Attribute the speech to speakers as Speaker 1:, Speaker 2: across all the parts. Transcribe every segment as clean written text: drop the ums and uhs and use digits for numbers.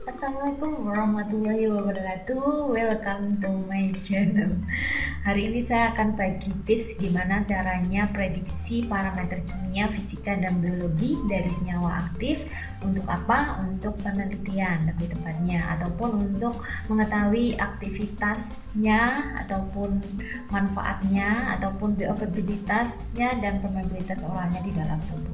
Speaker 1: Assalamualaikum warahmatullahi wabarakatuh. Welcome to my channel. Hari ini saya akan bagi tips gimana caranya prediksi parameter kimia, fisika, dan biologi dari senyawa aktif. Untuk apa? Untuk penelitian lebih tepatnya, ataupun untuk mengetahui aktivitasnya, ataupun manfaatnya, ataupun bioavailabilitasnya dan permeabilitas oralnya di dalam tubuh.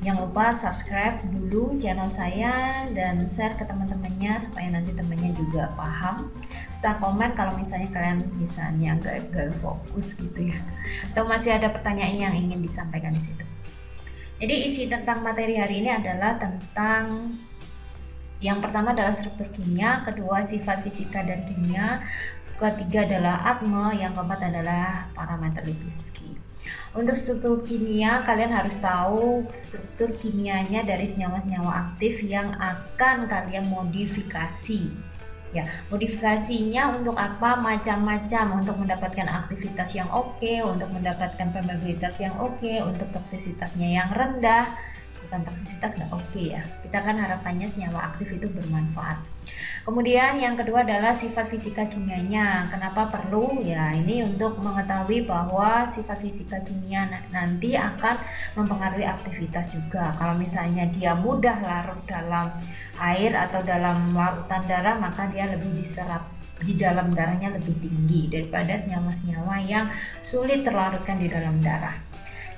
Speaker 1: Jangan lupa subscribe dulu channel saya dan share ke teman-temannya supaya nanti temannya juga paham. Setelah komen kalau misalnya kalian misalnya agak fokus gitu ya, atau masih ada pertanyaan yang ingin disampaikan di situ. Jadi isi tentang materi hari ini adalah tentang yang pertama adalah struktur kimia, kedua sifat fisika dan kimia, ketiga adalah atme, yang keempat adalah parameter Lipinski. Untuk struktur kimia, kalian harus tahu struktur kimianya dari senyawa-senyawa aktif yang akan kalian modifikasi. Ya, modifikasinya untuk apa? Macam-macam, untuk mendapatkan aktivitas yang oke, untuk mendapatkan permeabilitas yang oke, untuk toksisitasnya yang rendah. Bukan toksisitas nggak oke ya. Kita kan harapannya senyawa aktif itu bermanfaat. Kemudian yang kedua adalah sifat fisika kimianya. Kenapa perlu? Ya, ini untuk mengetahui bahwa sifat fisika kimia nanti akan mempengaruhi aktivitas juga. Kalau misalnya dia mudah larut dalam air atau dalam larutan darah, maka dia lebih diserap di dalam darahnya lebih tinggi daripada senyawa-senyawa yang sulit terlarutkan di dalam darah.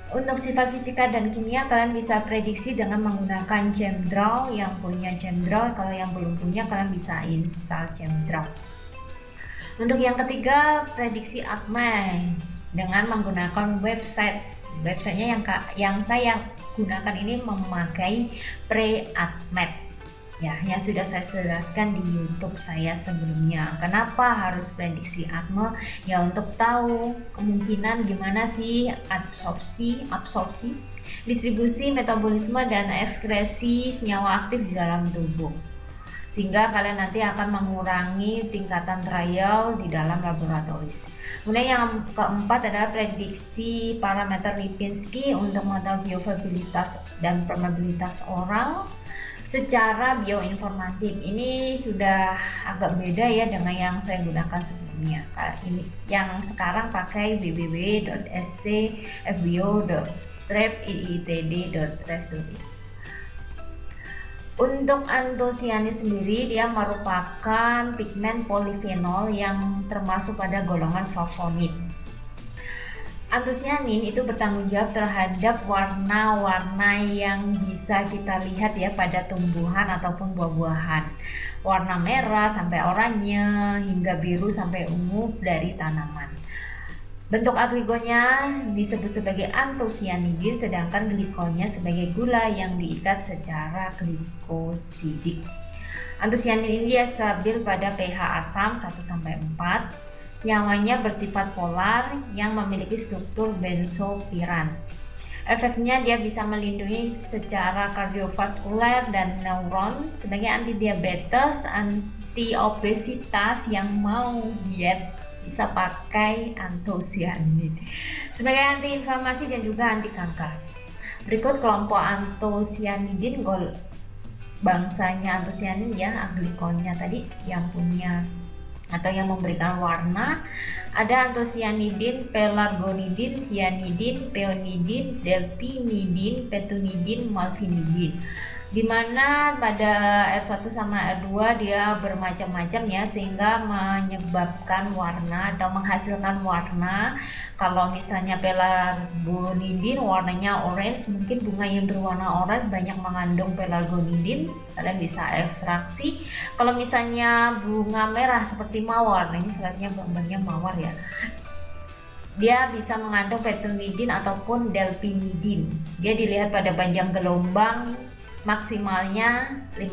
Speaker 1: Untuk sifat fisika dan kimia kalian bisa prediksi dengan menggunakan ChemDraw. Yang punya ChemDraw, kalau yang belum punya kalian bisa install ChemDraw. Untuk yang ketiga, prediksi ATME dengan menggunakan website. Websitenya yang saya gunakan ini memakai PreAtMed. Ya, yang sudah saya jelaskan di YouTube saya sebelumnya. Kenapa harus prediksi ATME? Ya, untuk tahu kemungkinan gimana sih absorpsi, distribusi, metabolisme, dan ekskresi senyawa aktif di dalam tubuh. Sehingga kalian nanti akan mengurangi tingkatan trial di dalam laboratoris. Kemudian yang keempat adalah prediksi parameter Lipinski untuk mengetahui bioavailabilitas dan permeabilitas oral secara bioinformatif. Ini sudah agak beda ya dengan yang saya gunakan sebelumnya. Ini yang sekarang pakai www.scfbo.strep.iitd.res.id. Untuk antosianin sendiri, dia merupakan pigmen polifenol yang termasuk pada golongan flavonoid. Antosianin itu bertanggung jawab terhadap warna-warna yang bisa kita lihat ya pada tumbuhan ataupun buah-buahan. Warna merah sampai oranye hingga biru sampai ungu dari tanaman. Bentuk agligonya disebut sebagai antosianidin, sedangkan glikolnya sebagai gula yang diikat secara glikosidik. Antosianin ini dia stabil pada pH asam 1-4. Senyawanya bersifat polar yang memiliki struktur benzopiran. Efeknya dia bisa melindungi secara kardiovaskuler dan neuron sebagai antidiabetes, antiobesitas yang mau diet bisa pakai antosianin sebagai antiinflamasi dan juga anti kanker. Berikut kelompok antosianidin bangsanya antosianin ya, aglikonnya tadi yang punya atau yang memberikan warna. Ada antosianidin, pelargonidin, cyanidin, peonidin, delpinidin, petunidin, malvinidin. Dimana pada R1 sama R2 dia bermacam-macam ya, sehingga menyebabkan warna atau menghasilkan warna. Kalau misalnya pelargonidin warnanya orange, mungkin bunga yang berwarna orange banyak mengandung pelargonidin, kalian bisa ekstraksi. Kalau misalnya bunga merah seperti mawar, nah ini slide-nya gambarnya mawar ya, dia bisa mengandung petunidin ataupun delpinidin. Dia dilihat pada panjang gelombang maksimalnya 5,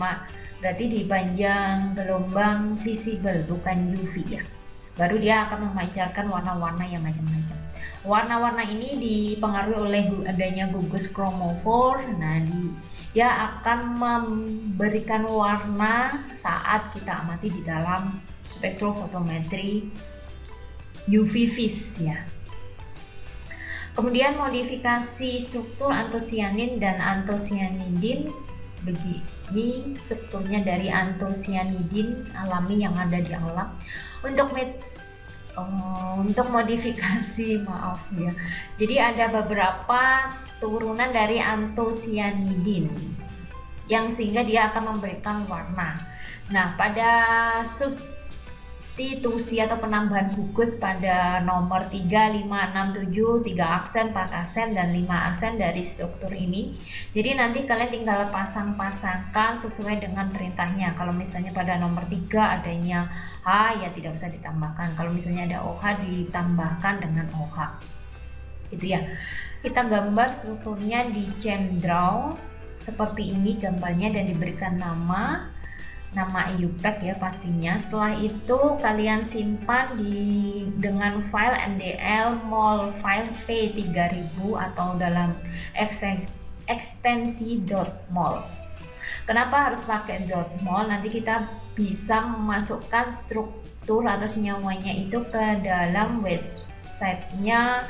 Speaker 1: berarti di panjang gelombang visible bukan UV ya, baru dia akan memancarkan warna-warna yang macam-macam. Warna-warna ini dipengaruhi oleh adanya gugus kromofor. Nah, dia akan memberikan warna saat kita amati di dalam spektrofotometri UV vis ya. Kemudian modifikasi struktur antosianin dan antosianidin begini strukturnya dari antosianidin alami yang ada di alam. Untuk modifikasi maaf ya, jadi ada beberapa turunan dari antosianidin yang sehingga dia akan memberikan warna. Nah, pada substitusi atau penambahan gugus pada nomor 3, 5, 6, 7, 3 aksen, 4 aksen, dan 5 aksen dari struktur ini. Jadi nanti kalian tinggal pasang-pasangkan sesuai dengan perintahnya. Kalau misalnya pada nomor 3 adanya H, ya tidak usah ditambahkan. Kalau misalnya ada OH, ditambahkan dengan OH. Gitu ya. Kita gambar strukturnya di ChemDraw seperti ini gambarnya dan diberikan nama EUPAC ya pastinya. Setelah itu kalian simpan dengan file MDL mol file V3000 atau dalam ekstensi .mol. Kenapa harus pakai .mol? Nanti kita bisa memasukkan struktur atau senyawanya itu ke dalam websitenya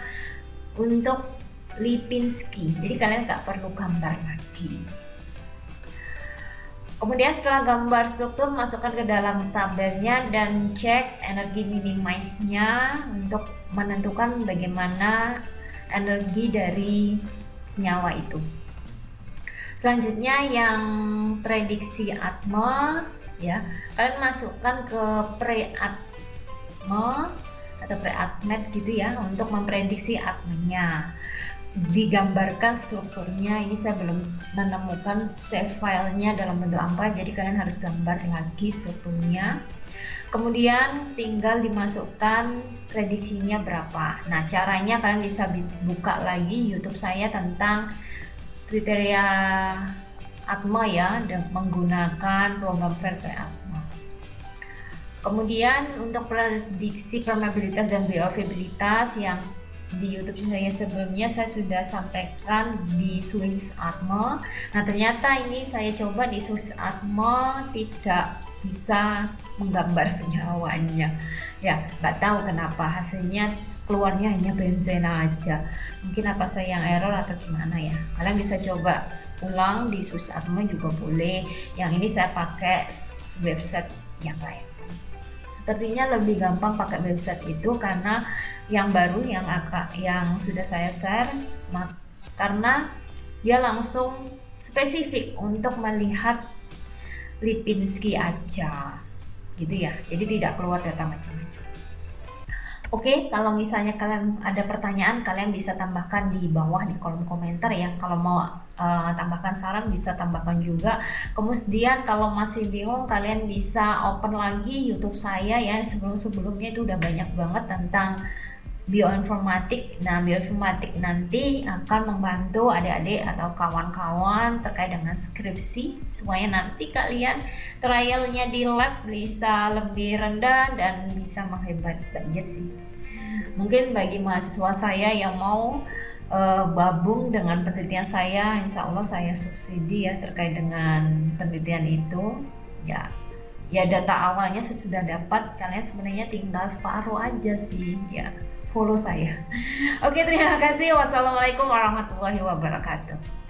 Speaker 1: untuk Lipinski. Jadi kalian nggak perlu gambar lagi. Kemudian setelah gambar struktur, masukkan ke dalam tabelnya dan cek energi minimize-nya untuk menentukan bagaimana energi dari senyawa itu. Selanjutnya yang prediksi atme ya, kalian masukkan ke pre-atme atau pre-atmet gitu ya untuk memprediksi atmenya. Digambarkan strukturnya, ini saya belum menemukan save filenya dalam bentuk apa, jadi kalian harus gambar lagi strukturnya. Kemudian tinggal dimasukkan prediksinya berapa. Nah, caranya kalian bisa buka lagi YouTube saya tentang kriteria atme ya, dan menggunakan program VRT atme. Kemudian untuk prediksi permeabilitas dan bioavailabilitas yang di YouTube saya sebelumnya saya sudah sampaikan di Swiss Atme. Nah, ternyata ini saya coba di Swiss Atme tidak bisa menggambar senyawanya. Ya, nggak tahu kenapa hasilnya keluarnya hanya benzena aja. Mungkin apa saya yang error atau gimana ya. Kalian bisa coba ulang di Swiss Atme juga boleh. Yang ini saya pakai website yang lain. Sepertinya lebih gampang pakai website itu karena yang baru yang sudah saya share, karena dia langsung spesifik untuk melihat Lipinski aja gitu ya, jadi tidak keluar data macam-macam. Oke, kalau misalnya kalian ada pertanyaan, kalian bisa tambahkan di bawah di kolom komentar ya. Kalau mau tambahkan saran bisa tambahkan juga. Kemudian kalau masih bingung, kalian bisa open lagi YouTube saya ya. Sebelumnya itu udah banyak banget tentang bioinformatik. Nah, bioinformatik nanti akan membantu adik-adik atau kawan-kawan terkait dengan skripsi supaya nanti kalian trialnya di lab bisa lebih rendah dan bisa menghemat budget sih. Mungkin bagi mahasiswa saya yang mau gabung dengan penelitian saya, insya Allah saya subsidi ya terkait dengan penelitian itu ya. Ya, data awalnya sesudah dapat, kalian sebenarnya tinggal separuh aja sih ya. Follow saya. Oke, terima kasih. Wassalamualaikum warahmatullahi wabarakatuh.